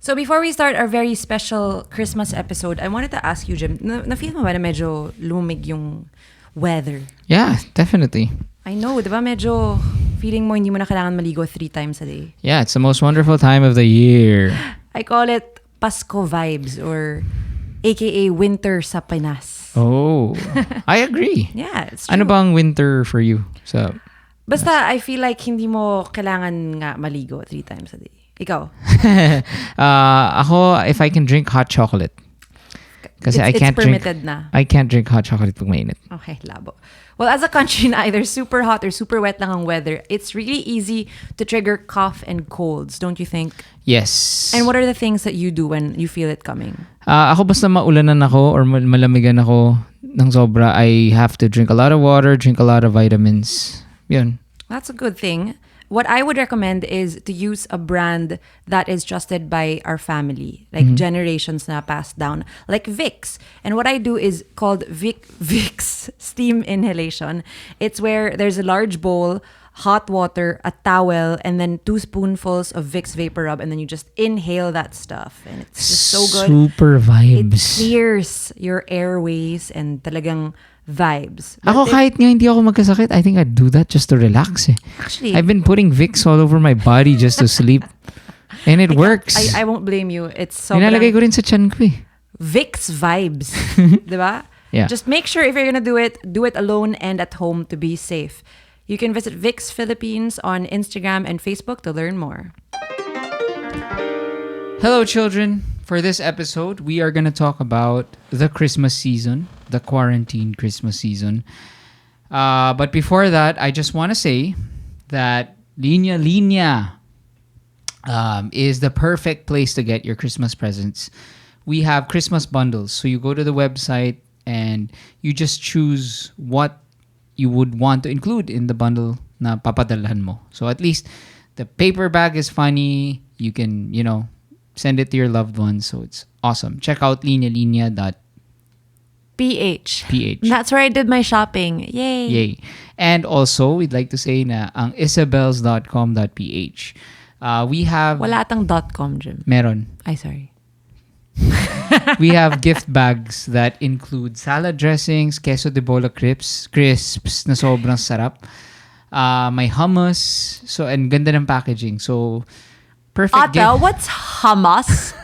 So before we start our very special Christmas episode, I wanted to ask you, Jim, na-feel mo ba na medyo lumig yung weather? Yeah, definitely. I know, di ba medyo feeling mo hindi mo na kailangan maligo 3 times a day? Yeah, it's the most wonderful time of the year. I call it Pasko vibes or aka winter sa Pinas. Oh, I agree. Yeah, it's true. Ano bang winter for you? So, Basta I feel like hindi mo kailangan nga maligo 3 times a day. Ikaw? ako, if I can drink hot chocolate. Kasi I can't drink. It's permitted na. I can't drink hot chocolate pag mainit. Okay, labo. Well, as a country na either super hot or super wet lang ang weather, it's really easy to trigger cough and colds, don't you think? Yes. And what are the things that you do when you feel it coming? Ako basta maulanan ako or malamigan ako ng sobra, I have to drink a lot of water, drink a lot of vitamins. Yun. That's a good thing. What I would recommend is to use a brand that is trusted by our family, like generations na passed down, like Vicks. And what I do is called Vicks steam inhalation. It's where there's a large bowl, hot water, a towel, and then 2 spoonfuls of Vicks Vapor Rub, and then you just inhale that stuff. And it's just so good. Super vibes. It clears your airways and talagang vibes. But Ako kahit nga hindi ako magkasakit, I think I'd do that just to relax. Actually, I've been putting Vicks all over my body just to sleep. And it works. I won't blame you. It's so Nilalagay ko rin sa tiyan ko eh. Vicks vibes. Diba? Yeah. Just make sure if you're gonna do it alone and at home to be safe. You can visit Vicks Philippines on Instagram and Facebook to learn more. Hello, children. For this episode, we are going to talk about the Christmas season, the quarantine Christmas season. But before that, I just want to say that Linya is the perfect place to get your Christmas presents. We have Christmas bundles. So you go to the website and you just choose what you would want to include in the bundle na papadalhan mo. So at least the paper bag is funny. You can, send it to your loved ones. So it's awesome. Check out PH. PH. That's where I did my shopping. Yay. Yay. And also, we'd like to say na ang isabels.com.ph. We have... Wala atang .com, Jim. Meron. Ay, sorry. We have gift bags that include salad dressings, queso de bola crisps na sobrang sarap. May hummus. So, and ganda ng packaging. So, perfect gift. What's hummus?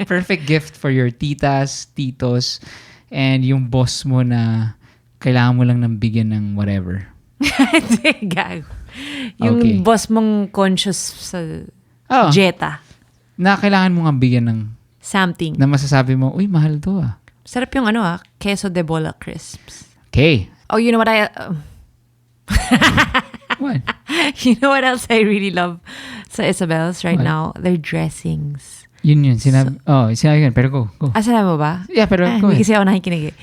Perfect gift for your titas, titos, and yung boss mo na kailangan mo lang ng bigyan ng whatever. Hindi, gago. Yung boss mong conscious sa Jetta. Na kailangan mo nga bigyan ng something. Na masasabi mo, uy, mahal to ah. Sarap yung queso de bola crisps. Okay. Oh, you know what What? You know what else I really love sa Isabel's right now? Their dressings. Yun. Sinabi ko. Pero go. Sinabi mo ba? Yeah, pero go. Hindi kasi ako nakikinig eh.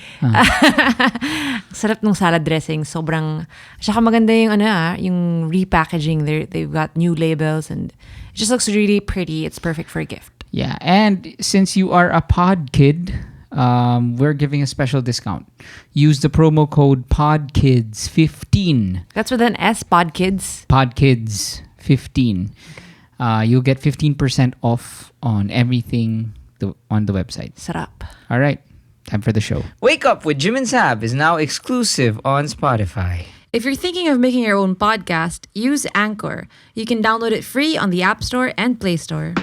Sarap nung salad dressing. Sobrang, saka maganda yung yung repackaging. They've got new labels and it just looks really pretty. It's perfect for a gift. Yeah, and since you are a pod kid, we're giving a special discount. Use the promo code PODKIDS15. That's with an S, PODKIDS. PODKIDS15. You'll get 15% off on everything on the website. Sarap. All right, time for the show. Wake Up with Jim and Saab is now exclusive on Spotify. If you're thinking of making your own podcast, use Anchor. You can download it free on the App Store and Play Store.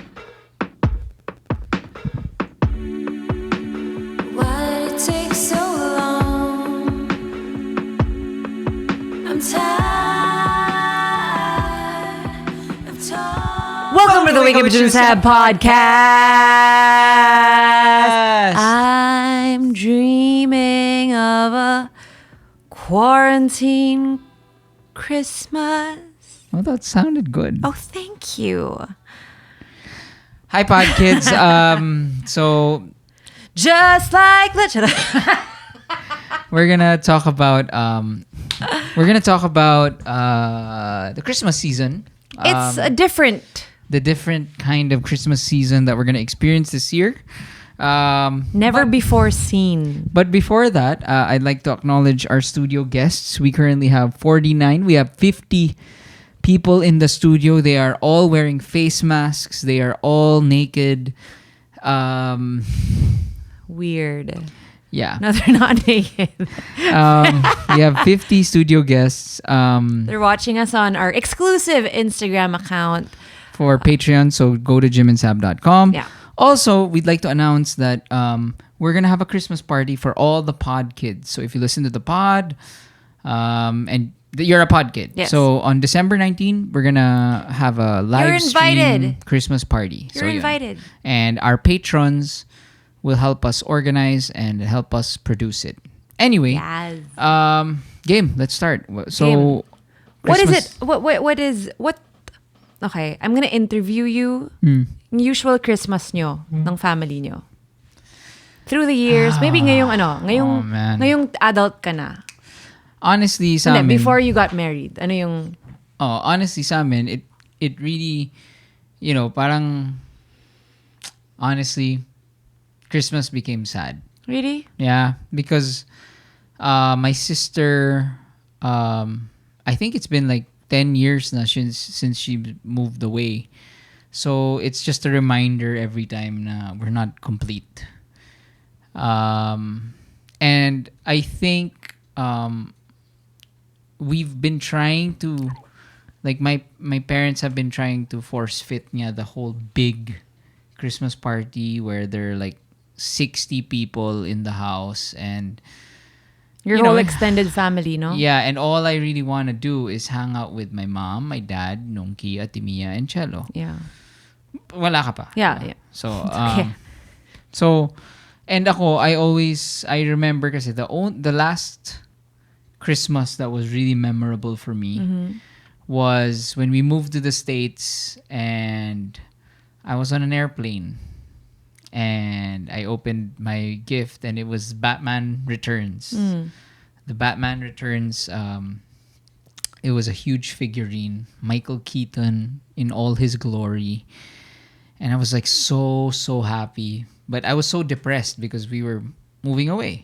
Welcome to the Wake Up with Jim and Saab podcast. I'm dreaming of a quarantine Christmas. Oh, that sounded good. Oh, thank you. Hi, pod kids. So just like the we're gonna talk about the Christmas season. It's the different kind of Christmas season that we're gonna experience this year. Never before seen. But before that, I'd like to acknowledge our studio guests. We currently have 49. We have 50 people in the studio, they are all wearing face masks. They are all naked. Weird. Yeah. No, they're not naked. We have 50 studio guests They're watching us on our exclusive Instagram account. for Patreon. So go to jimandsab.com. Yeah. Also, we'd like to announce that we're going to have a Christmas party for all the pod kids. So if you listen to the pod and you're a pod kid. Yes. So on December 19, we're going to have a live stream invited. Christmas party. You're So, yun. invited. And our patrons will help us organize and help us produce it. Anyway, Yes. game. Let's start. So, Game. What is Christmas- it? What? Okay, I'm gonna interview you. Yung usual Christmas nyo ng family nyo. Through the years, maybe Oh, man. ngayong adult ka na. Honestly, sa Hindi, amin, before you got married, ano yung honestly, sa amin, it really, parang, honestly, Christmas became sad. really? Yeah, because my sister, I think it's been like 10 years na since she moved away. So it's just a reminder every time na we're not complete. And I think we've been trying to, like my parents have been trying to force fit the whole big Christmas party where there are like 60 people in the house and Your You know, whole extended family, no? yeah, and all I really want to do is hang out with my mom, my dad, Nungki, Ate Mia, and Cello. Yeah. Wala ka pa. Yeah, yeah. So, Okay. and ako, I remember kasi the last Christmas that was really memorable for me was when we moved to the States and I was on an airplane and I opened my gift and it was Batman Returns. The Batman Returns, it was a huge figurine, Michael Keaton in all his glory. And I was like so happy. But I was so depressed because we were moving away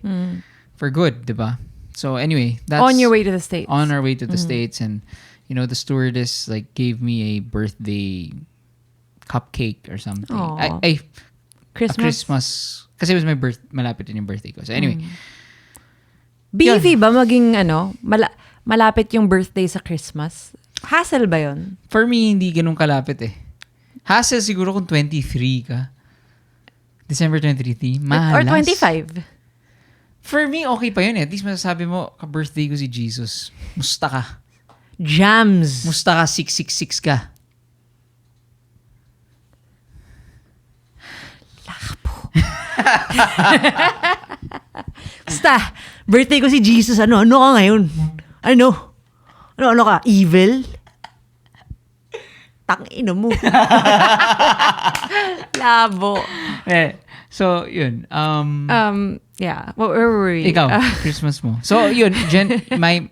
for good, diba? So anyway, that's On your way to the States. on our way to the States, and the stewardess like gave me a birthday cupcake or something. Aw. A Christmas. Christmas kasi it was my malapit din yung birthday ko. So anyway, Beefy ba maging malapit yung birthday sa Christmas? Hassle ba yun? for me hindi ganun kalapit eh. Hassle siguro kung 23 ka. December 23, Or malas. 25? For me, okay pa yun eh. At least masasabi mo, ka-birthday ko si Jesus. Musta ka? Jams. Musta ka? 666 ka. Basta, birthday ko si Jesus. Ano ka ngayon? Ano ka? Evil? Tangina mo. Labo. So, yun. Yeah. Where were we? Ikaw, Christmas mo. So, yun. The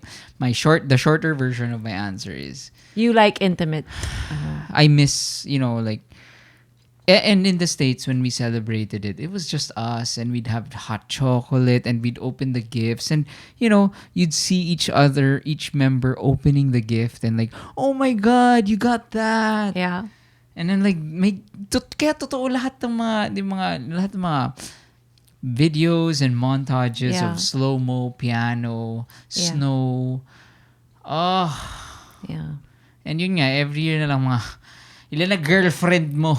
shorter version of my answer is, You like intimate. I miss, and in the States, when we celebrated it, it was just us, and we'd have hot chocolate, and we'd open the gifts, and, you'd see each member opening the gift, and like, oh my God, you got that. Yeah. And then like, kaya totoo lahat ng mga videos and montages Yeah. of slow-mo, piano, Yeah. snow. Oh, Yeah. and yun nga, every year na lang ilan na girlfriend mo?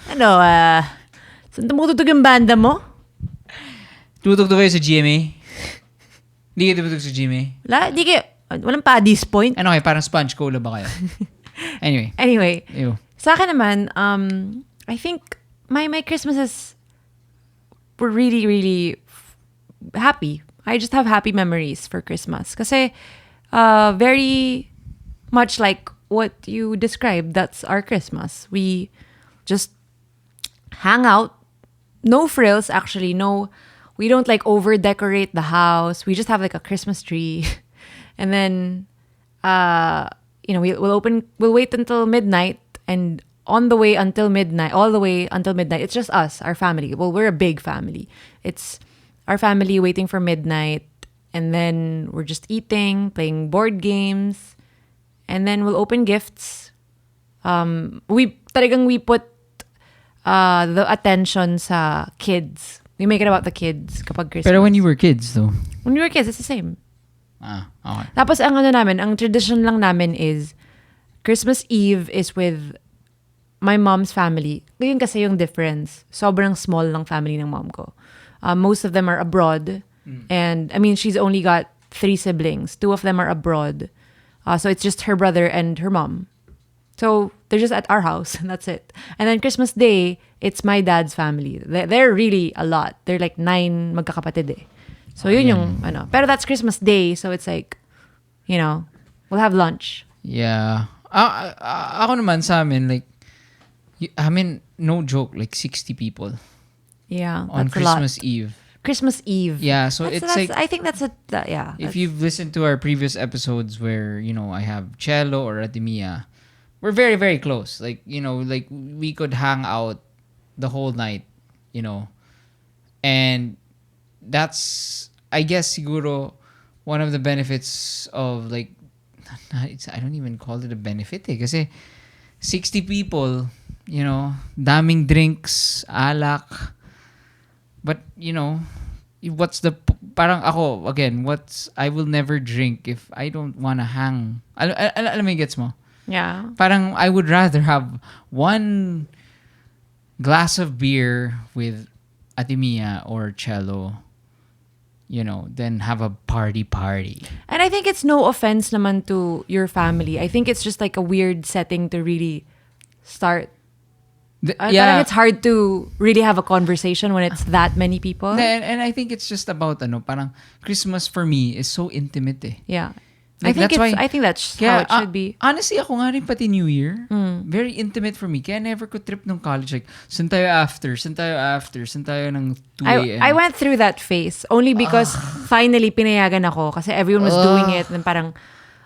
Saan tumutugtog yung banda mo? Tumutugtog kayo sa GMA? Hindi kayo tumutugtog sa GMA? Walang Paddy's Point. Ano kayo, parang sponge cola ba kayo? Anyway, Ew. sa akin naman, I think my Christmases were really, really happy. I just have happy memories for Christmas. Kasi very much like what you described, that's our Christmas. We just hang out. No frills, actually. No, we don't like over decorate the house. We just have like a Christmas tree. And then, we'll wait until midnight, and all the way until midnight, it's just us, our family. Well, we're a big family. It's our family waiting for midnight, and then we're just eating, playing board games, And then we'll open gifts. We put the attention sa kids. We make it about the kids kapag Christmas. Pero when you were kids, though. When we were kids, it's the same. Okay. Tapos ang tradition lang namin is Christmas Eve is with my mom's family. Yun kasi yung difference. Sobrang small lang family ng mom ko. Most of them are abroad. And I mean, she's only got 3 siblings. 2 of them are abroad. So it's just her brother and her mom. So they're just at our house, and that's it. And then Christmas Day, it's my dad's family. They're really a lot. They're like 9 magkakapatid eh. So yun yung ano. Pero that's Christmas Day, so it's like, we'll have lunch. Yeah. Ako naman sa amin, like, no joke, like 60 people. Yeah, on that's Christmas a lot. Eve. Christmas Eve. Yeah, so it's like, I think that's if you've listened to our previous episodes where, I have Cello or Atimia, we're very, very close. Like, like we could hang out the whole night, and that's, I guess, siguro, one of the benefits of like, I don't even call it a benefit kasi 60 people, daming drinks, alak. But, what's the, parang ako, again, I will never drink if I don't wanna hang. Alam mo, gets mo? Yeah. Parang I would rather have one glass of beer with Atimia or Cello, than have a party. And I think it's no offense naman to your family. I think it's just like a weird setting to really start. Parang it's hard to really have a conversation when it's that many people. And I think it's just about parang Christmas for me is so intimate eh. Yeah. Like, I think that's how it should be. Honestly, ako nga rin pati New Year, very intimate for me. Kaya never ko trip nung college. Like, saan tayo after ng 2 a.m. I went through that phase only because finally pinayagan ako kasi everyone was doing it. And then parang,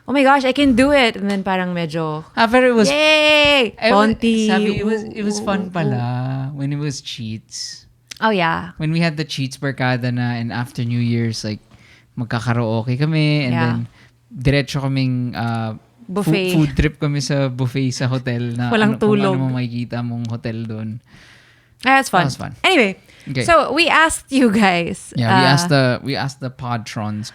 oh my gosh, I can do it. And then parang medyo, pero it was, yay! Ponti. Sabi, it was fun pala when it was cheats. Oh yeah. When we had the cheats barkada na, and after New Year's, like, magkakaraoke kami, and then diretso kaming buffet. Food trip kami sa buffet sa hotel na walang tulog. Kung ano mo makikita mong hotel doon. That's fun. That was fun. Anyway, okay. So we asked you guys. Yeah, we asked the podtrons,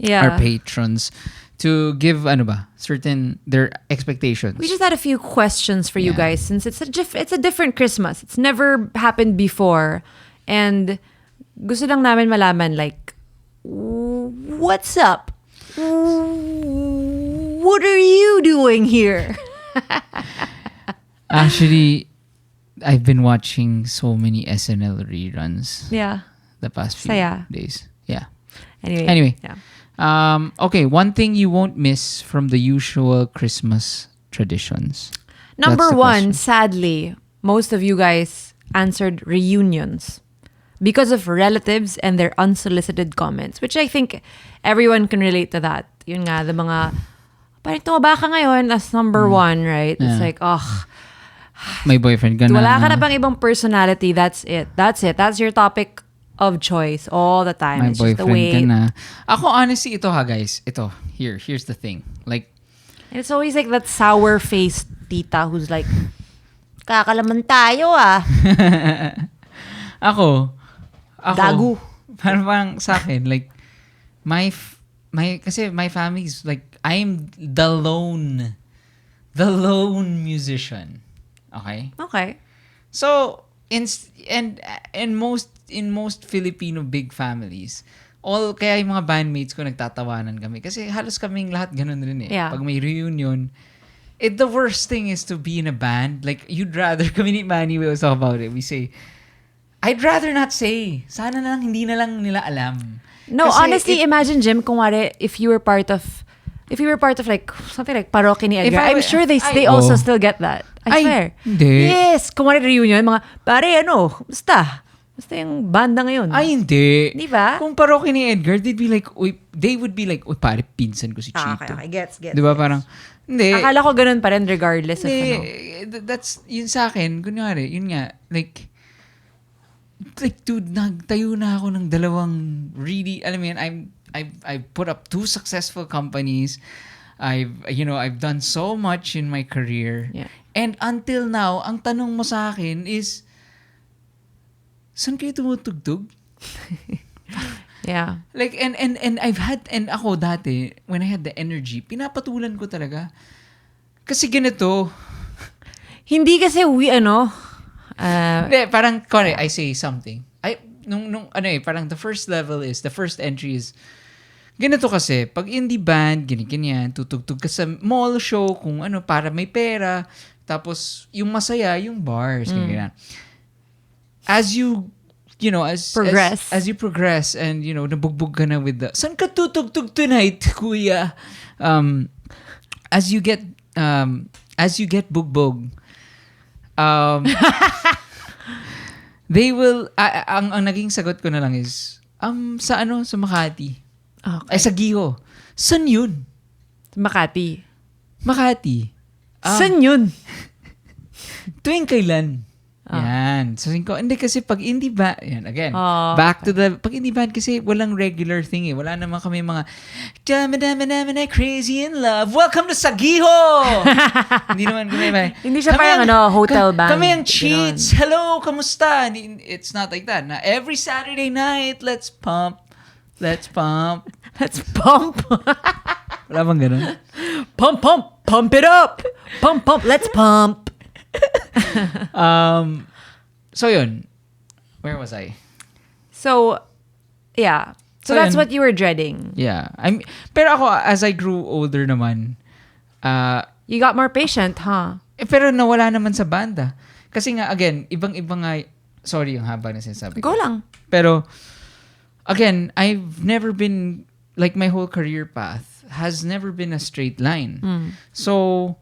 our patrons, to give certain their expectations. We just had a few questions for you guys since it's a different Christmas. It's never happened before, and gusto lang namin malaman like, what's up? What are you doing here? Actually, I've been watching so many SNL reruns. Yeah. The past few days. Yeah. Anyway. Yeah. Okay, one thing you won't miss from the usual Christmas traditions. Number 1, sadly, most of you guys answered reunions because of relatives and their unsolicited comments, which I think everyone can relate to that. Yun nga, the mga, parang tumaba ka ngayon, that's number 1, right? Yeah. It's like, my boyfriend ka na. Wala ka na bang ibang personality, that's it. That's your topic of choice all the time. My it's just the boyfriend way. ka na. Ako, honestly, ito guys. Here's the thing. Like, and it's always like that sour-faced tita who's like, kakalaman tayo Ako, gago. Parang sa akin, like, kasi my family is like, I'm the lone musician. Okay? Okay. So, in most Filipino big families, kaya yung mga bandmates ko nagtatawanan kami. Kasi halos kaming lahat ganun rin eh. Yeah. Pag may reunion, the worst thing is to be in a band. Like, you'd rather, kami ni Manny, we always talk about it. We say, I'd rather not say. Sana na lang, hindi na lang nila alam. No, Kasi honestly, imagine, Jim, kung if you were part of like something like Parokya ni Edgar, I'm sure they also still get that. I swear. Hindi. Yes, kung reunion, mga, pare, basta yung banda ngayon. Ay, hindi. Di ba? Kung Parokya ni Edgar, they would be like, uy, pare, pinsan ko si Chito. Okay, gets. Di ba, parang, hindi. Akala ko ganun pa rin regardless of That's, yun sa akin, kunyari, yun nga, like, dude, nagtayo na ako ng dalawang really, alam mo yan, I've put up 2 successful companies. I've done so much in my career. Yeah. And until now, ang tanong mo sa akin is, saan kayo tumutugtog? Yeah. Like, and ako dati, when I had the energy, pinapatulan ko talaga. Kasi ganito. Hindi kasi Hindi, parang, I say something. Parang the first entry is, ganito kasi, pag indie band, ganyan, tutugtog ka sa mall show, kung para may pera, tapos yung masaya, yung bars, ganyan. As you progress. As you progress and nabugbog ka na with the saan ka tutugtog tonight, kuya? As you get bugbog, they will ang naging sagot ko na lang is sa Makati. Okay. Ay, sa Giho. Saan yun? Makati. Saan yun? Tuwing kailan? Yan. So, hindi kasi pag indie band, yan, again, back to the, pag indie band kasi walang regular thing eh. Wala naman kami mga, crazy in love, welcome to Sagiho! Hindi naman kami. Hindi siya parang hotel band. Kami ang cheats. Hello, kamusta? It's not like that. Na every Saturday night, let's pump. Let's pump. Wala bang ganun? Pump it up. Pump, let's pump. So yun. Where was I? So, yeah. So that's what you were dreading. Yeah. Pero ako, as I grew older naman, you got more patient, huh? Pero nawala naman sa banda. Kasi nga, again, ibang-iba nga, sorry yung haba na sinasabi ko. Go lang. Pero, again, I've never been, like my whole career path has never been a straight line. So,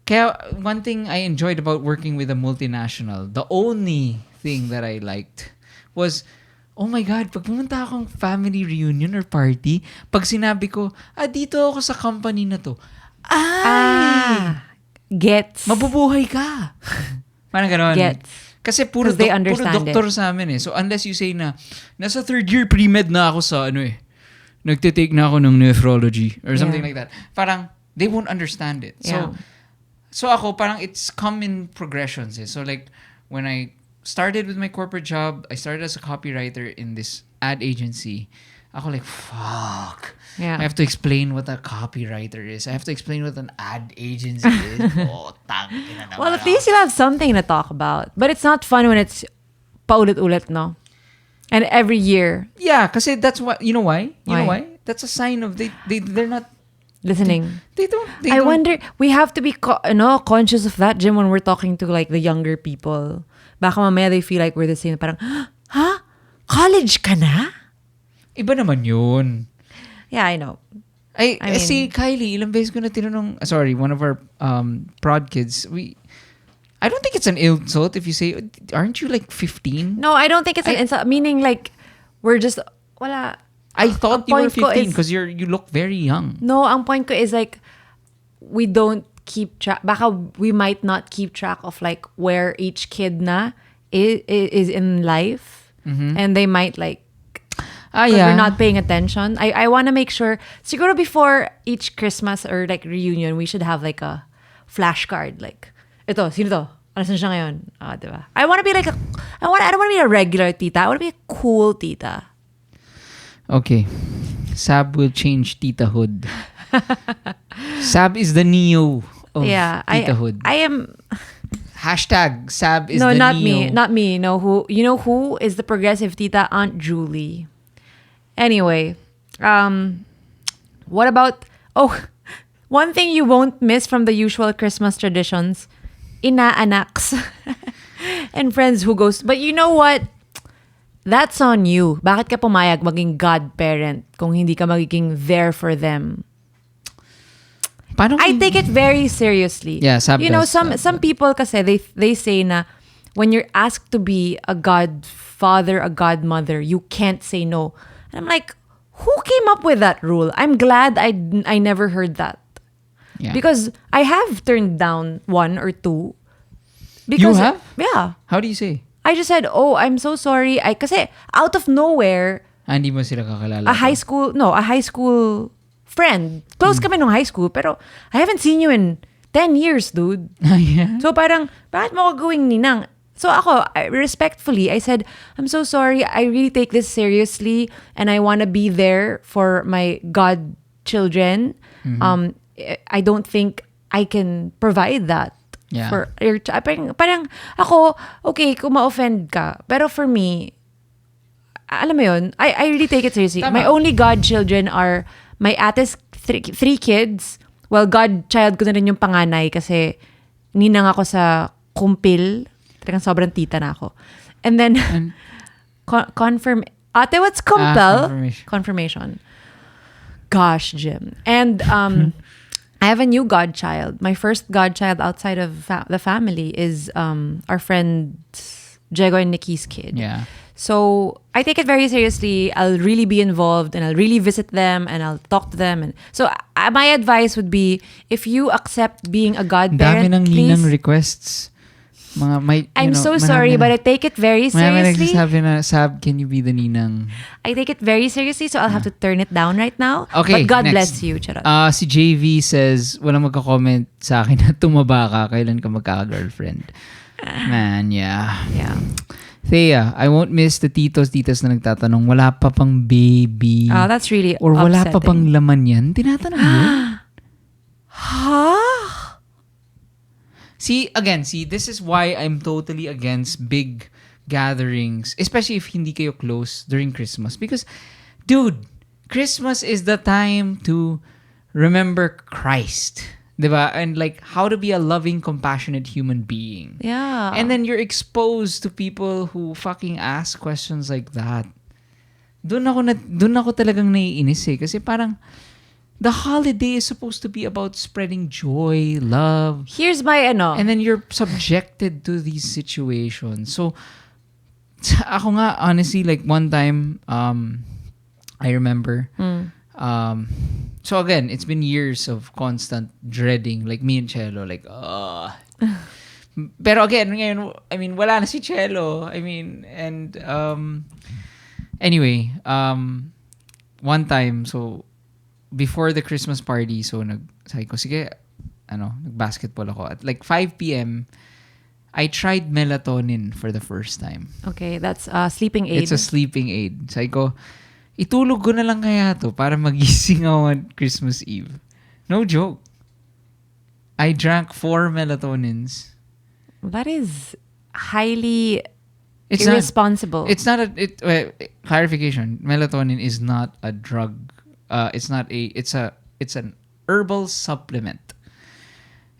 kaya one thing I enjoyed about working with a multinational, the only thing that I liked was, oh my God, pag pumunta akong family reunion or party, pag sinabi ko, dito ako sa company na to, gets. Mabubuhay ka. Parang ganon. Gets. Kasi puro doktor sa amin eh. So unless you say na, nasa third year pre-med na ako sa nagtitake na ako ng nephrology or something like that. Parang, they won't understand it. So ako, parang it's come in progressions eh. So like, when I started with my corporate job, I started as a copywriter in this ad agency. Ako like, fuck. Yeah. I have to explain what a copywriter is. I have to explain what an ad agency is. Tangina naman. Well, at least you have something to talk about. But it's not fun when it's paulit-ulit, no? And every year. Yeah, kasi that's what, you know why? You know Why? why? That's a sign of they're not listening. They don't. I wonder, we have to be conscious of that, Jim, when we're talking to like the younger people. Baka mamaya they feel like we're the same. Parang, college ka na? Iba naman yun. Yeah, I know. I mean, si Kylie, ilang beses ko na tinanong, one of our prod kids, I don't think it's an insult if you say, aren't you like 15? No, I don't think it's an insult. Meaning like, we're just, wala. I thought you were 15 because you look very young. No, ang point ko is like, we don't keep track. Baka we might not keep track of like where each kid na is in life. Mm-hmm. And they might like, we're not paying attention. I want to make sure, siguro before each Christmas or like reunion, we should have like a flashcard. Like, ito, sino to? Asan siya ngayon? Diba? I want to be like I don't want to be a regular tita. I want to be a cool tita. Okay. Saab will change titahood. Saab is the Neo of titahood. I am... Hashtag Saab is the Neo. No, not me. No, you know who is the progressive tita? Aunt Julie. Anyway, what about... Oh, one thing you won't miss from the usual Christmas traditions, ina-anaks and friends who goes... But you know what? That's on you. Bakit ka pumayag maging godparent kung hindi ka magiging there for them? I take it very seriously. Yeah, Saab some people kasi they say na when you're asked to be a godfather, a godmother, you can't say no. And I'm like, who came up with that rule? I'm glad I never heard that. Yeah. Because I have turned down one or two. Because, you have? Yeah. How do you say? I just said, oh, I'm so sorry. Kasi out of nowhere, hindi mo sila kakalala. a high school friend. Close kami nung high school, pero I haven't seen you in 10 years, dude. Yeah. So parang, bakit mo ko gawing ninang? So ako, respectfully, I said, I'm so sorry. I really take this seriously and I want to be there for my godchildren. I don't think I can provide that. Yeah. For your parang ako, okay, kung ma-offend ka. Pero for me, alam mo yun, I really take it seriously. Tama. My only godchildren are my ate's three kids. Well, godchild ko na rin yung panganay kasi ninang ako sa kumpil. Talagang sobrang tita na ako. And then, ate, what's kumpil? Confirmation. Gosh, Jim. And I have a new godchild. My first godchild outside of the family is our friend Diego and Nikki's kid. Yeah. So I take it very seriously. I'll really be involved and I'll really visit them and I'll talk to them. And so my advice would be, if you accept being a godparent, Dami ng please. ninang requests. I'm so sorry, but I take it very seriously. Nagsasabi na, Saab, can you be the ninang? I take it very seriously, so I'll have to turn it down right now. Okay, but God next. bless you. Charot. Si JV says, walang magka-comment sa akin na tumaba ka, kailan ka magkaka-girlfriend. Man, yeah. Yeah. Thea, I won't miss the titos na nagtatanong, wala pa pang baby. Oh, that's really Or wala upsetting. pa pang laman yan? Tinatanong yun? Huh? See, this is why I'm totally against big gatherings, especially if hindi kayo close during Christmas. Because, dude, Christmas is the time to remember Christ. Diba? And like, how to be a loving, compassionate human being. Yeah. And then you're exposed to people who fucking ask questions like that. Doon ako talagang naiinis eh. Kasi parang, the holiday is supposed to be about spreading joy, love. Here's my And then you're subjected to these situations. So, ako nga, honestly, like one time, I remember, so again, it's been years of constant dreading, like me and Chelo, like, pero again, ngayon, I mean, wala na si Chelo. I mean, and, anyway, one time, so, before the Christmas party, so sabi ko, sige, nag-basketball ako. At like 5 p.m., I tried melatonin for the first time. Okay, that's a sleeping aid. It's a sleeping aid. Sabi ko, itulog ko na lang kaya to para magising ako on Christmas Eve. No joke. I drank 4 melatonins. That is highly It's irresponsible. Clarification. Melatonin is not a drug. It's an herbal supplement.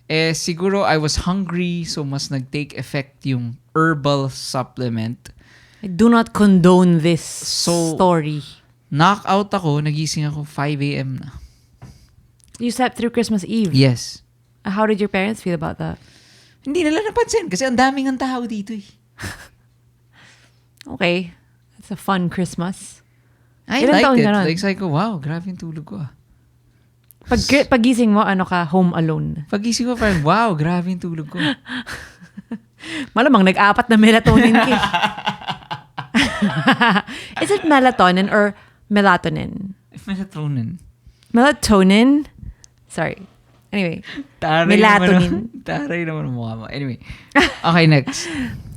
Siguro I was hungry, so mas nag-take effect yung herbal supplement. I do not condone this So, story. Knockout ako, nagising ako 5 a.m. na. You slept through Christmas Eve? Yes. How did your parents feel about that? Hindi nila napansin kasi ang daming ang tao dito eh. Okay. That's a fun Christmas. I Ilan taon liked it. ka nun? Like, sabi ko, wow, grabe yung tulog ko ah. Pagising mo, home alone? Pagising ko, parang, wow, grabe yung tulog ko. Malamang nag-apat na melatonin ka. Is it melatonin or melatonin? Melatonin. Melatonin? Sorry. Anyway. Melatonin. Taray naman ang mukha mo. Anyway. Okay, next.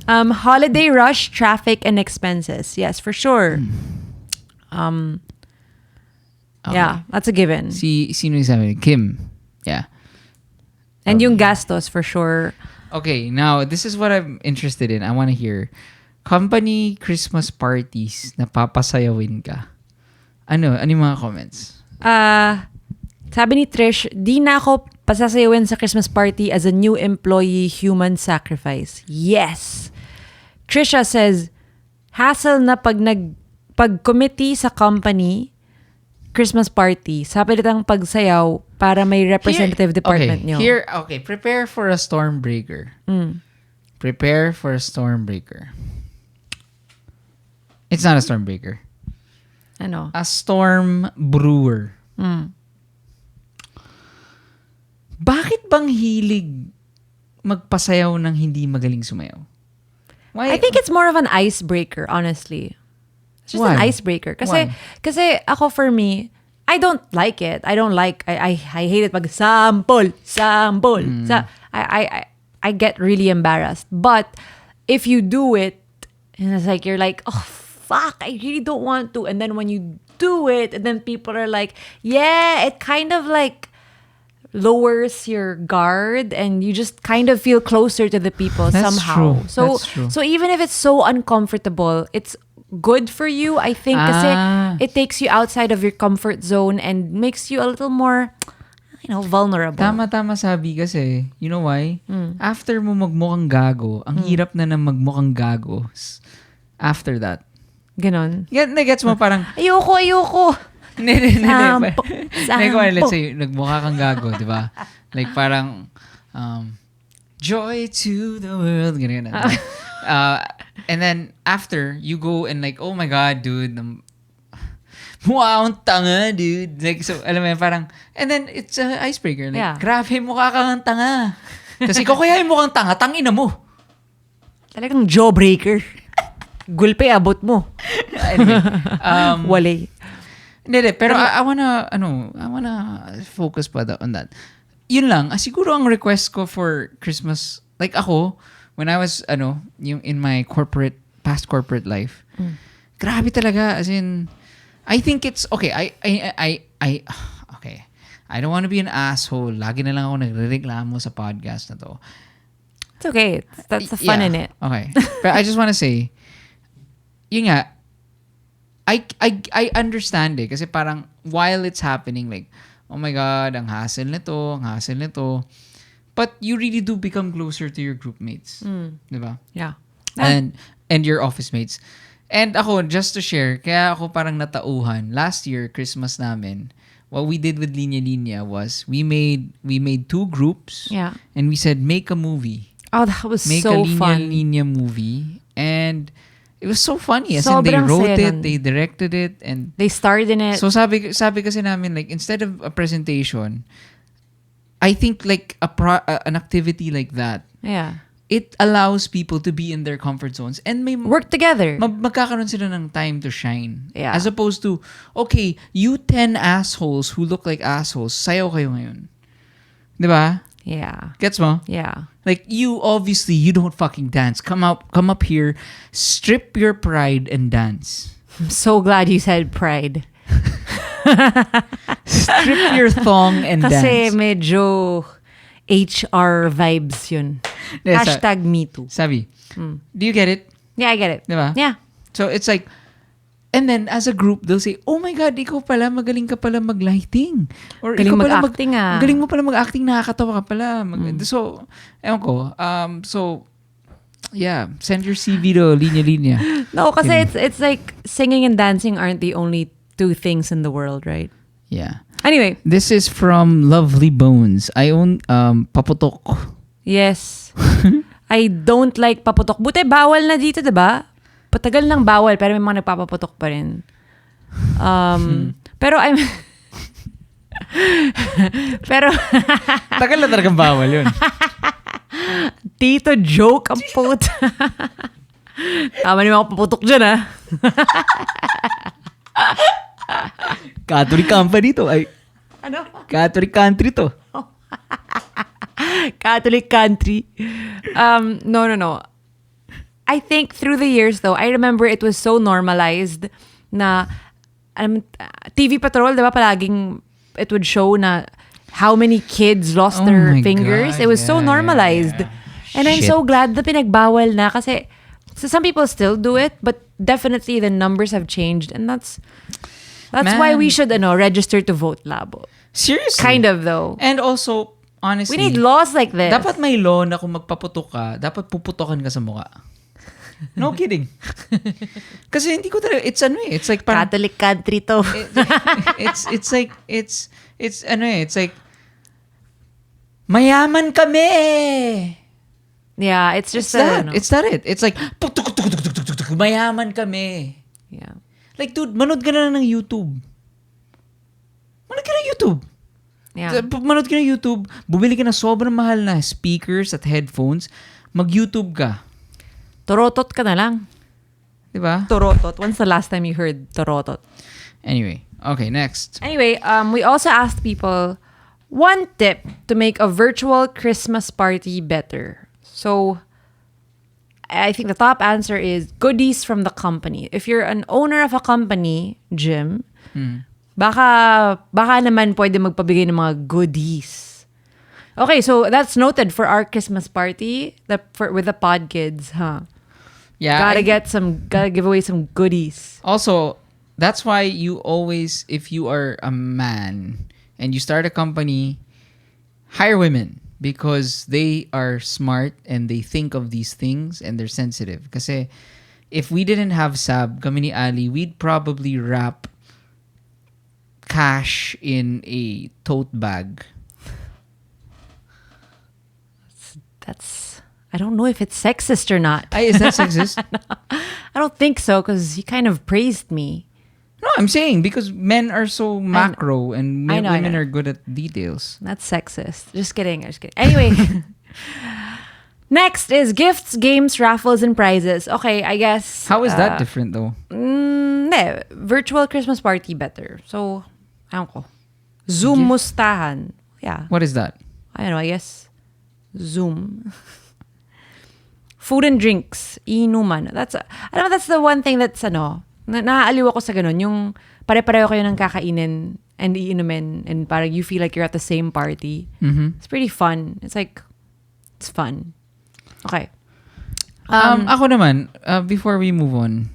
Holiday rush, traffic, and expenses. Yes, for sure. Okay. Yeah, that's a given. Sino yung sabi? Kim. Yeah. And yung gastos, for sure. Okay, now, this is what I'm interested in. I want to hear. Company Christmas parties na papasayawin ka. Ano yung mga comments? Sabi ni Trish, di na ako pasasayawin sa Christmas party as a new employee, human sacrifice. Yes. Trisha says, hassle na pag committee sa company, Christmas party, sa pilitang pagsayaw para may representative department nyo. Okay, prepare for a stormbreaker. Prepare for a stormbreaker. It's not a stormbreaker. Ano? A storm brewer. Bakit bang hilig magpasayaw ng hindi magaling sumayaw? Why? I think it's more of an icebreaker, honestly. It's just Why? an icebreaker. Kasi ako, for me, I don't like it. I hate it pag sample. I get really embarrassed. But if you do it, and it's like, you're like, oh, fuck, I really don't want to. And then when you do it, and then people are like, yeah, it kind of like lowers your guard and you just kind of feel closer to the people somehow. True. That's true. So even if it's so uncomfortable, it's good for you, I think, kasi it takes you outside of your comfort zone and makes you a little more, vulnerable. Tama sabi kasi. You know why? After mo magmukhang gago, ang hirap na magmukhang gago. After that. Ganon. Gets mo parang, Ayoko. Hindi. Sampo. Let's say, nagmukha kang gago, di ba? Like parang, joy to the world. Ganyan. And then, after, you go and like, oh my God, dude, mukha akong tanga, dude. Like, so, alam mo yun, parang, and then, it's an icebreaker. Like, grabe, mukha kang tanga. Kasi kung kaya yung mukhang tanga, tangina mo. Talagang jawbreaker. Gulpe, abot mo. Anyway. Wale. Hindi, pero I wanna focus pa on that. Yun lang, siguro ang request ko for Christmas, like ako, when I was, yung in my past corporate life, grabe talaga, as in, I think it's, okay, okay, I don't want to be an asshole. Lagi na lang ako nagrereklamo sa podcast na to. It's okay. That's the fun in it. Okay. But I just want to say, yun nga, I understand it kasi parang while it's happening, like, oh my God, ang hassle nito. But you really do become closer to your group mates. Diba? Yeah. And your office mates. And ako, just to share, kaya ako parang natauhan. Last year, Christmas namin, what we did with Linya Linya was we made 2 groups. Yeah. And we said, make a movie. Oh, that was Make so a Linya fun. Linya movie. And it was so funny. As in, they Sobrang wrote saya it, nun. they directed it, and They starred in it. so sabi kasi namin, like, instead of a presentation, I think like an activity like that, Yeah. it allows people to be in their comfort zones and may Work together. magkakaroon sila ng time to shine. Yeah. As opposed to, okay, you 10 assholes who look like assholes, sayaw kayo ngayon. Diba? Yeah. Gets mo? Yeah. Like, you don't fucking dance. Come up here, strip your pride and dance. I'm so glad you said pride. Strip your thong and Kasi dance. medyo HR vibes yun. Hashtag me too. Sabi, do you get it? Yeah, I get it. Diba? Yeah. So, it's like, and then as a group, they'll say, oh my God, ikaw pala, magaling ka pala mag-lighting. Or Galing ikaw pala mag-acting ah. Galing mo pala mag-acting, nakakatawa ka pala. So, ewan ko. So, yeah, send your CV to Linya Linya. No, kasi it's like singing and dancing aren't the only 2 things in the world, right? Yeah. Anyway. This is from Lovely Bones. I own paputok. Yes. I don't like paputok. Buti bawal na dito, diba? Patagal nang bawal pero may mga nagpapaputok pa rin. Pero I'm pero Tagal na talagang bawal yun. Tito joke ang puta. Tama ni mga paputok dyan, ha? Catholic company to. Ay, Ano? Catholic country to. Catholic country. No. I think through the years, though, I remember it was so normalized na TV Patrol, diba, palaging it would show na how many kids lost their fingers. God, It was so normalized. Yeah. And I'm so glad na pinagbawal na kasi so some people still do it, but definitely the numbers have changed. And that's why we should register to vote, Labo. Seriously? Kind of, though. And also, honestly, We need laws like this. dapat may law na kung magpaputok ka, dapat puputokan ka sa mukha. No kidding. Kasi hindi ko talaga, it's like parang, Catholic country to. it's like, mayaman kami! Yeah, it's just It's that it. It's like, mayaman kami. Yeah. Like, dude, manood ka na lang ng YouTube. Yeah. Manood ka ng YouTube, bumili ka na sobrang mahal na speakers at headphones, mag-YouTube ka. Torotot ka na lang. Diba? Torotot. When's the last time you heard torotot? Anyway, okay, next. Anyway, we also asked people one tip to make a virtual Christmas party better. So, I think the top answer is goodies from the company. If you're an owner of a company, Jim, baka naman pwede magpabigay ng mga goodies. Okay, so that's noted for our Christmas party with the pod kids, huh? Yeah. Gotta give away some goodies. Also, that's why you always, if you are a man and you start a company, hire women because they are smart and they think of these things and they're sensitive. Kasi if we didn't have Saab, kami ni Ali, we'd probably wrap cash in a tote bag. I don't know if it's sexist or not. Is that sexist? I don't think so because he kind of praised me. No, I'm saying because men are so macro and I know. women are good at details. That's sexist. Just kidding. Anyway, next is gifts, games, raffles, and prizes. Okay, I guess. How is that different though? Virtual Christmas party better. So, ayun ko. Zoom mustahan. Yeah. What is that? I don't know. I guess Zoom. Food and drinks. Inuman. That's the one thing that's naaaliw ako sa ganun. Yung pare-pareho kayo ng kakainin and iinumin and parang you feel like you're at the same party. Mm-hmm. It's pretty fun. It's fun. Okay. Ako naman, before we move on.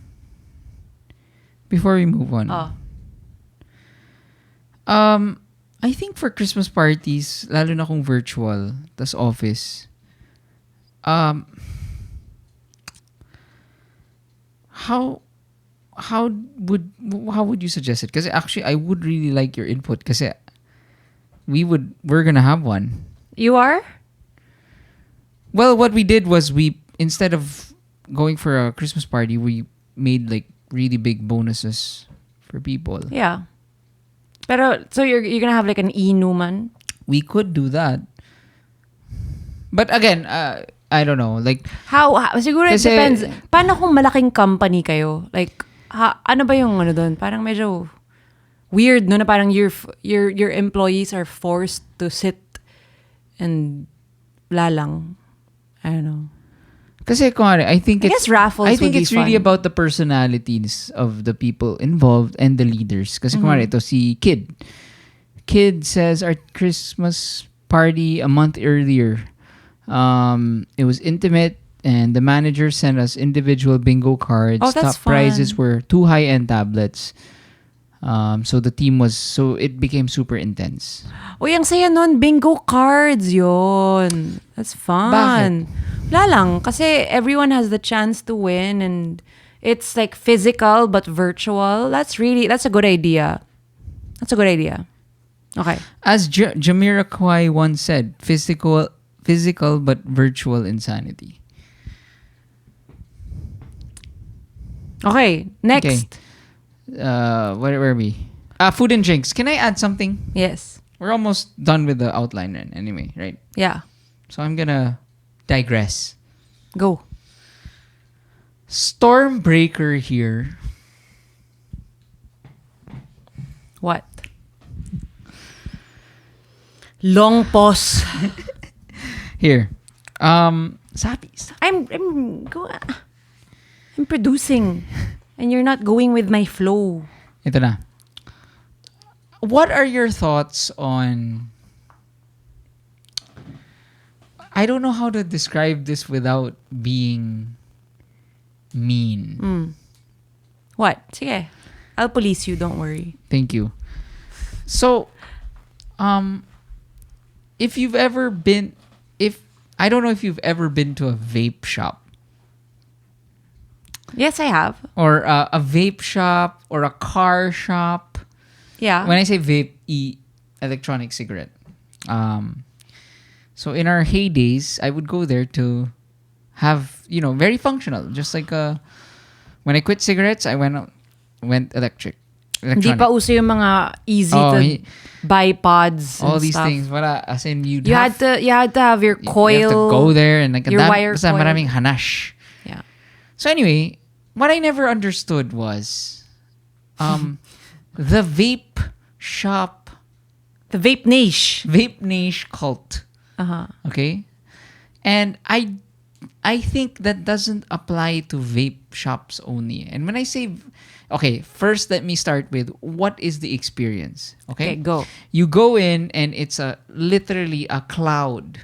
I think for Christmas parties, lalo na kung virtual, tas office, how would you suggest it? Kasi actually, I would really like your input. Kasi we're gonna have one. You are? Well, what we did was instead of going for a Christmas party, we made like really big bonuses for people. Yeah. Pero, so you're gonna have like an inuman? We could do that. But again, I don't know. Like, how siguro it kasi, depends. Paano kung malaking company kayo? Like, ano ba yung doon? Parang medyo weird, no? Na parang your employees are forced to sit and lalang. I don't know. Kasi I think it's raffles. I think would it's be really fun. about the personalities of the people involved and the leaders. Kasi ito si Kid. Kid says our Christmas party a month earlier. It was intimate and the manager sent us individual bingo cards. Oh, that's Top prizes fun. were 2 high-end tablets. So the team it became super intense. Uy, ang saya nun, bingo cards yon. That's fun. Bakit? Wala lang. Kasi everyone has the chance to win and it's like physical but virtual. That's a good idea. That's a good idea. Okay. As Jamiroquai once said, physical but virtual insanity. Okay, next. Okay. Where were we? Food and drinks. Can I add something? Yes. We're almost done with the outline anyway, right? Yeah. So I'm gonna digress. Go. Stormbreaker here. What? Long pause. Here. Sabi. I'm producing and you're not going with my flow. Ito na. What are your thoughts on... I don't know how to describe this without being mean. What? Sige. I'll police you, don't worry. Thank you. So, if you've ever been... I don't know if you've ever been to a vape shop. Yes, I have. Or a vape shop or a car shop. Yeah. When I say vape, electronic cigarette. So in our heydays, I would go there to have, very functional. Just like when I quit cigarettes, I went electronic. Hindi pa uso yung mga easy to buy pods and all these stuff. things. Wala, as in you had to have your coil. You have to go there and like your wire basta coil. maraming hanash. Yeah. So anyway, what I never understood was the The vape niche cult. Uh-huh. Okay? And I think that doesn't apply to vape shops only. And when I say, okay, first let me start with what is the experience? Okay, go. You go in and it's literally a cloud,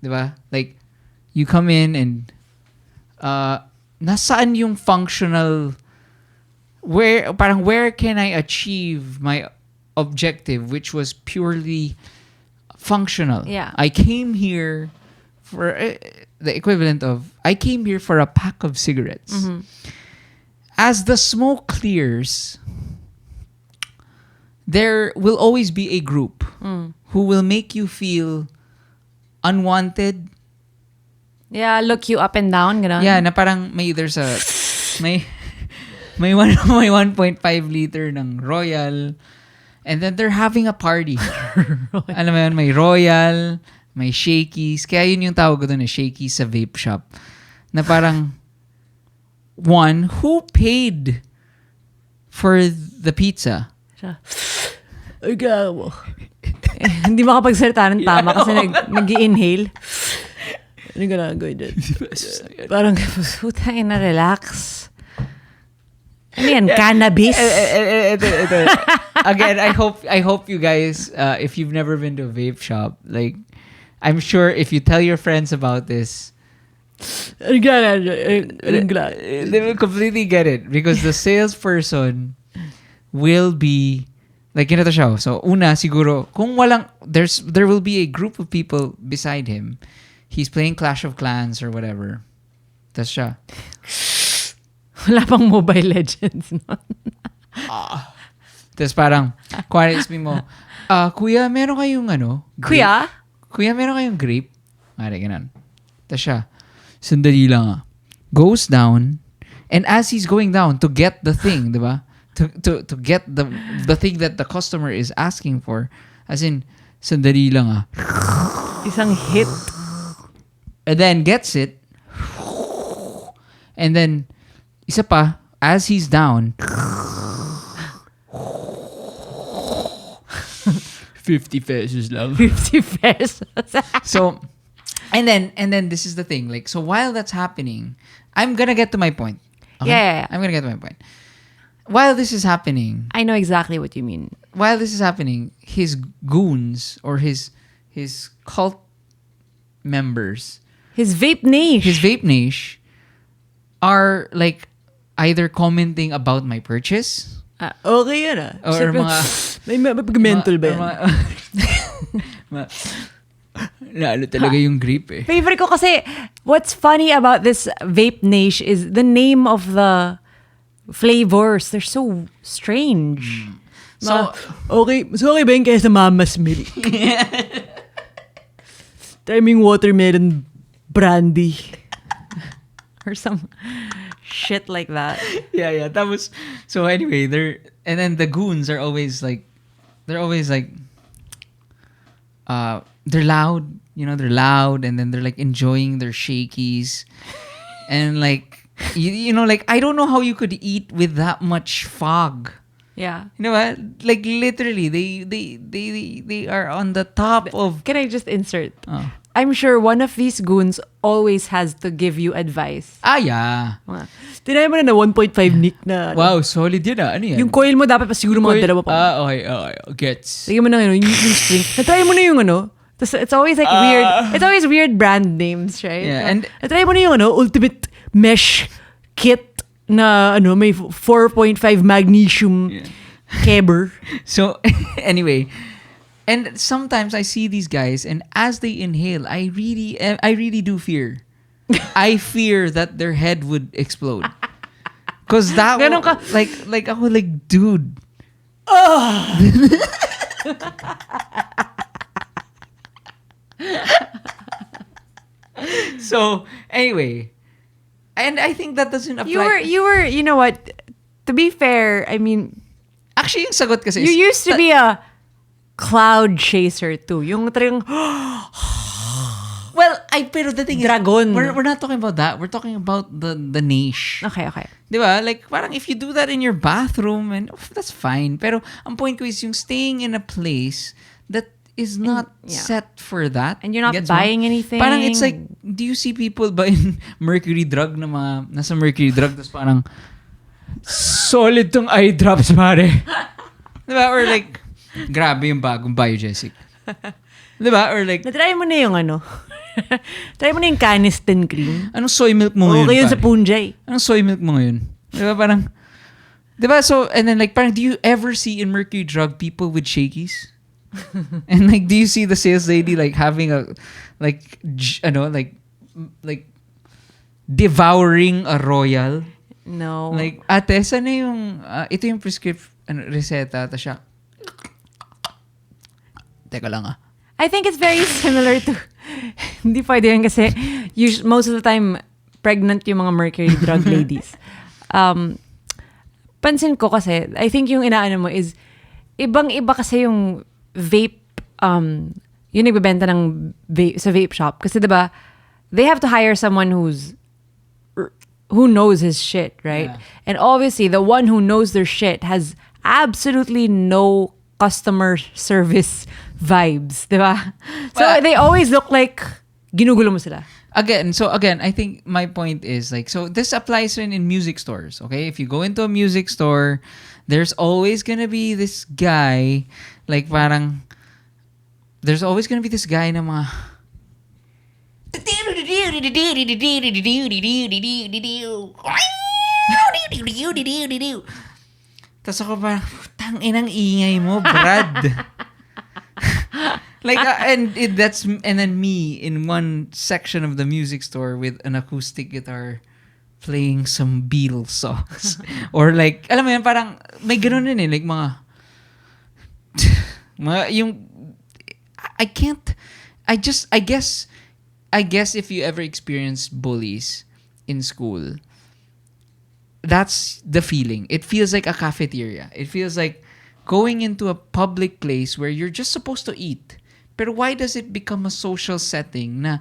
diba? Like you come in and nasaan yung functional, where can I achieve my objective, which was purely functional. Yeah. I came here for the equivalent of, I came here for a pack of cigarettes. Mm-hmm. As the smoke clears, there will always be a group who will make you feel unwanted. Yeah, look you up and down, gano'n. Yeah, na parang may 1.5 liter ng Royal, and then they're having a party. Alam mo yun, may Royal, may Shakies. Kaya yun yung tawag ko doon, Shakies sa vape shop. Na parang, one, who paid for the pizza? Ay, gawa. Hindi makapagsalita ng tama kasi nag-i-inhale. Ano ka na gawin dyan? Parang, putang ina, relax. Ano yan? Cannabis? Again, I hope you guys, if you've never been to a vape shop, like, I'm sure if you tell your friends about this, they will completely get it because the salesperson will be like, ganito siya. So, una, siguro, kung there will be a group of people beside him. He's playing Clash of Clans or whatever. Tas siya. Wala pang Mobile Legends, no? Tapos parang, kuwari isipin mo, kuya, meron kayong Kuya? Kuya, meron kayong grape? Mari, ganun. Tapos siya, sandali lang goes down, and as he's going down to get the thing, diba? To get the thing that the customer is asking for, as in, sandali lang Isang hit. And then gets it, and then, isa pa, as he's down, 50 pesos lang. 50 pesos. So, and then this is the thing. Like, so while that's happening, I'm gonna get to my point. Okay? Yeah. I'm gonna get to my point. While this is happening, I know exactly what you mean. While this is happening, his goons or his cult members, his vape niche, are like either commenting about my purchase. Okay yan Or may mental ba yan? Lalo talaga yung grip eh. Favorite ko kasi, what's funny about this vape niche is the name of the flavors. They're so strange. So, okay ba yun kaya sa Mama's Milk? Timing watermelon brandy. Or some shit like that. Yeah. That was, so anyway, and then the goons are always like, they're loud, they're loud, and then they're like enjoying their shakies. And like, like, I don't know how you could eat with that much fog. Yeah. You know what? Like literally, they are on the top of. Can I just insert? I'm sure one of these goons always has to give you advice. Yeah. Tinay mo na 1.5 nick na. Wow, solid yun Ano yan? Yung coil mo dapat pa siguro mga dalawa pa. Okay. Gets. Sige mo na yung string. Natry mo na yung it's always like weird. It's always weird brand names, right? Yeah, and natry mo na yung ultimate mesh kit na may 4.5 magnesium keber. So anyway, and sometimes I see these guys, and as they inhale, I really do fear. I fear that their head would explode. Cause that like I was like, dude. So anyway, and I think that doesn't apply. You were, you know what? To be fair, I mean, actually, yung sagot kasi you used to be a cloud chaser too. Yung talagang Well, pero the thing Dragon. is, we're not talking about that. We're talking about the niche. Okay. Diba? Like, parang if you do that in your bathroom, and that's fine. Pero, ang point ko is yung staying in a place that is not set for that. And you're not Gets buying mo? anything. Parang it's like, do you see people buying mercury drug na nasa mercury drug, tapos parang, solid tong eye drops, pare. Diba? Or like, grabe yung bagong Biogesic. Diba? Or like, na-try mo na yung try mo na yung Canesten cream. anong soy milk mo ngayon? Okay yun sa pare? Punjay. Anong soy milk mo ngayon? Diba? Parang, diba? So, and then like, parang, do you ever see in mercury drug people with shakies? And like, do you see the sales lady like having a, like, like devouring a royal? No. Like, ate, saan na yung, ito yung reseta, ta siya. Teka lang I think it's very similar to, hindi pwede yun kasi most of the time, pregnant yung mga mercury drug ladies. Pansin ko kasi, I think yung inaano mo is, ibang-iba kasi yung vape, yung nagbebenta ng sa vape shop. Kasi diba, they have to hire someone who knows his shit, right? Yeah. And obviously, the one who knows their shit has absolutely no customer service vibes, diba? So they always look like ginugulo mo sila. Again, I think my point is like, so this applies in music stores, okay? If you go into a music store, there's always gonna be this guy, like parang, there's always gonna be this guy na mga, tas ako parang, tanginang ingay mo, Brad. Like, and then me in one section of the music store with an acoustic guitar playing some Beatles songs. Or like, alam mo yan, parang may ganun din like yung, I guess if you ever experience bullies in school, that's the feeling. It feels like a cafeteria. It feels like going into a public place where you're just supposed to eat. Pero why does it become a social setting na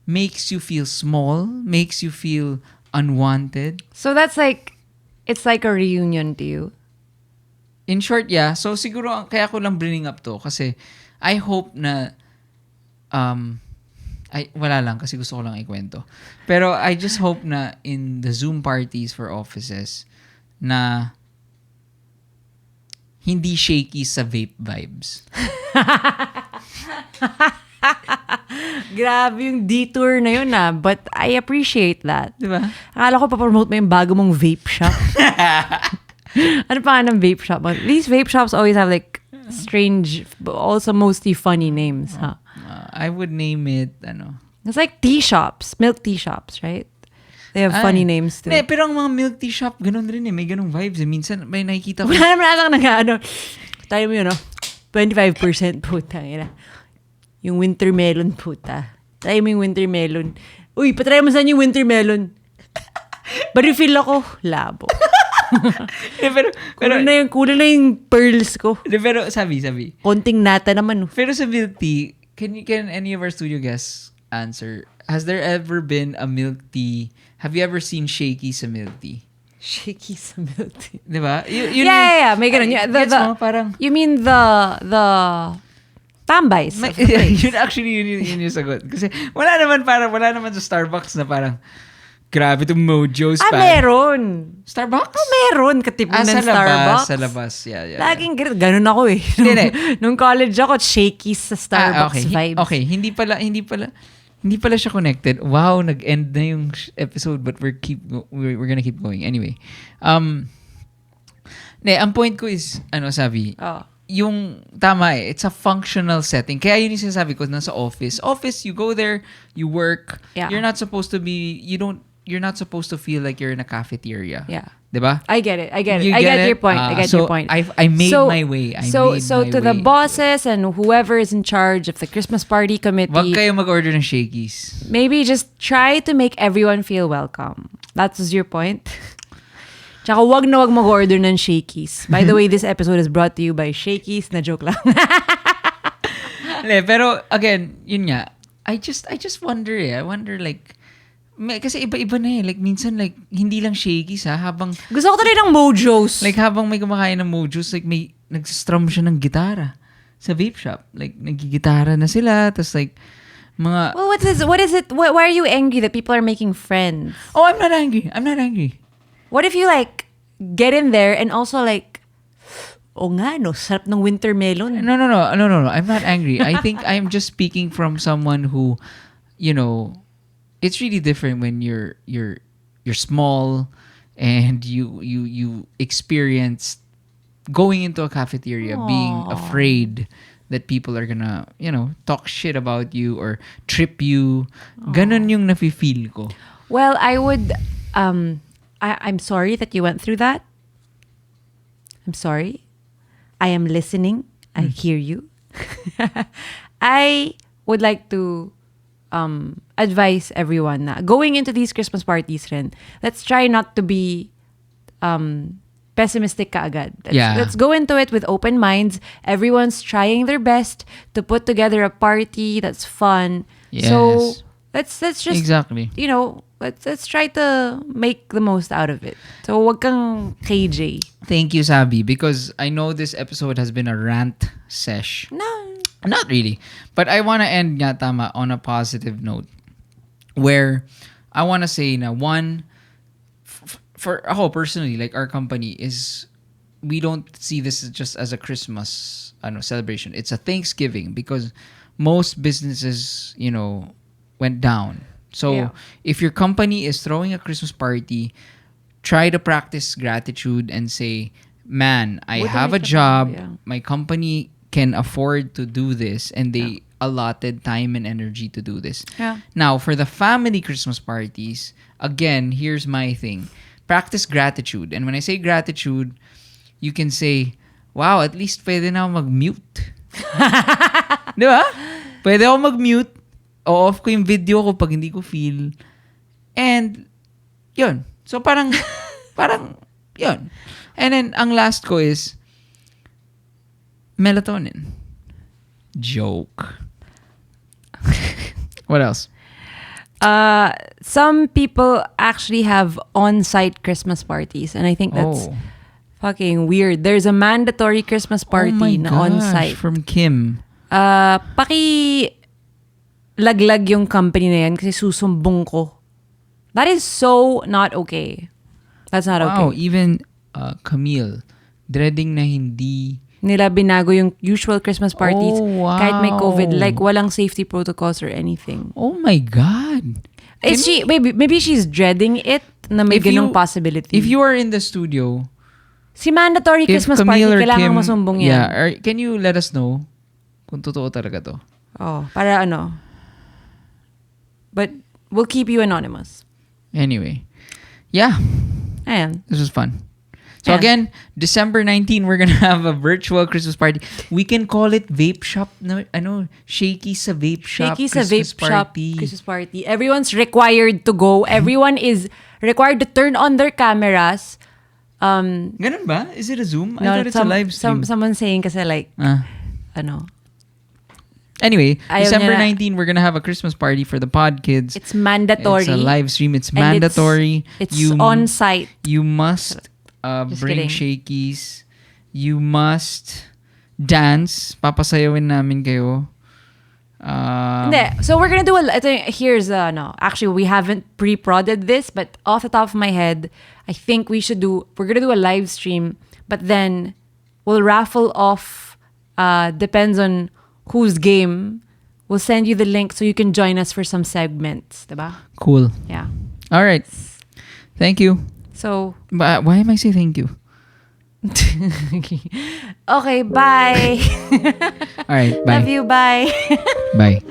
makes you feel small, makes you feel unwanted? So that's like, it's like a reunion to you. In short, yeah. So siguro, kaya ko lang bringing up to kasi I hope na, wala lang kasi gusto ko lang ikwento. Pero I just hope na in the Zoom parties for offices na hindi shaky sa vape vibes. Grabe yung detour na yun but I appreciate that. Diba? Akala ko pa-promote mo yung bago mong vape shop. Ano pa ng vape shop? These vape shops always have like strange, but also mostly funny names. Huh? I would name it, It's like tea shops, milk tea shops, right? They have funny names too. Pero ang mga milk tea shop, ganun rin may ganung vibes. Minsan, may nakikita ko. Wala naman lang tayo mo yun, 25% puta. Yung winter melon puta. Try mo yung winter melon. Uy, patry mo saan yung winter melon. Ba-refill ako. Labo. pero kulang na yung pearls ko. Pero sabi. Konting nata naman. Pero sa milk tea, can any of our studio guests answer? Has there ever been a milk tea? Have you ever seen shaky sa milk tea? Shaky sa milk tea. Diba? Yeah. May ganun. Parang, you mean the tambays? yun yung sagot. Kasi wala naman sa Starbucks na parang, grabe itong mojos. Meron. Starbucks? Meron. Katipon ng Starbucks. Sa labas. Yeah. Laging ganun ako eh. Nung college ako, shaky sa Starbucks vibes. Okay, hindi pala siya connected. Wow, nag-end na yung episode but we're gonna keep going. Anyway. Ang point ko is, sabi, yung tama it's a functional setting. Kaya yun yung sinasabi ko nasa office. Office, you go there, you work. Yeah. You're not supposed to feel like you're in a cafeteria. Yeah. Diba? I get it. I get your point. Your point. I made my way. So to the bosses and whoever is in charge of the Christmas party committee, wag kayo mag-order ng shakies. Maybe just try to make everyone feel welcome. That was your point. Tsaka wag na wag mag-order ng shakies. By the way, this episode is brought to you by Shakies. Na joke lang. Pero again, yun nga. I just wonder I wonder like kasi iba-iba na Like minsan like hindi lang shakies habang Gusto ko rin ng mojos. like habang may kumakain ng mojos like may nagstrum siya ng gitara sa vape shop. Like nagigitara na sila tas like mga Well, what is it? Why are you angry that people are making friends? Oh, I'm not angry. What if you like get in there and also like, oh nga no, sarap ng winter melon. No. I'm not angry. I think I'm just speaking from someone who, it's really different when you're small and you experience going into a cafeteria being afraid that people are gonna, talk shit about you or trip you. Ganon yung nafe-feel ko. Well, I would I'm sorry that you went through that. I'm sorry. I am listening. I hear you. I would like to advise everyone na going into these Christmas parties rin, let's try not to be pessimistic kaagad. Let's go into it with open minds. Everyone's trying their best to put together a party that's fun. Yes. So let's just exactly. Let's try to make the most out of it. So wag kang KJ. Thank you, Sabi, because I know this episode has been a rant sesh. No. Not really. But I want to end nga tama on a positive note where I want to say na one, for ako personally, like our company is, we don't see this just as a Christmas celebration. It's a Thanksgiving because most businesses, went down. So if your company is throwing a Christmas party, try to practice gratitude and say, man, I have a job. My company can afford to do this and they allotted time and energy to do this. Yeah. Now, for the family Christmas parties, again, here's my thing. Practice gratitude. And when I say gratitude, you can say, wow, at least pwede na ako mag-mute. Di ba? Pwede ako mag-mute. O-off ko yung video ko pag hindi ko feel. And, yun. So, parang, yun. And then, ang last ko is, melatonin. Joke. What else? Some people actually have on-site Christmas parties, and I think that's fucking weird. There's a mandatory Christmas party na on-site. From Kim. Laglag yung company na yan kasi susumbong ko. That is so not okay. That's not okay. Wow, even Camille, dreading na hindi nila binago yung usual Christmas parties kahit may COVID, like walang safety protocols or anything. Oh my God. Is she maybe she's dreading it na may ganung possibility. If you are in the studio, si mandatory Christmas party kailangan masumbong yan. Yeah, can you let us know kung totoo talaga to? Oh, para ano. But we'll keep you anonymous. Anyway. Yeah. Ayan. This was fun. So again, December 19, we're gonna have a virtual Christmas party. We can call it vape shop. No, shaky sa vape shop. Shaky sa vape shop Christmas party. Everyone's required to go. Everyone is required to turn on their cameras. Ganun ba? Is it a Zoom? No, I thought it's a live stream. Someone's saying kasi like, Anyway, December 19, we're gonna have a Christmas party for the pod kids. It's mandatory. It's a live stream. It's mandatory. It's on site. You must bring shakies. You must dance. Papasayawin namin kayo. So we're gonna do actually we haven't pre-prodded this, but off the top of my head, I think we're gonna do a live stream, but then we'll raffle off, depends on whose game. We'll send you the link so you can join us for some segments, diba? Cool. Yeah. All right. Thank you. So, why am I saying thank you? Okay, bye. All right, bye. Love you, bye. Bye.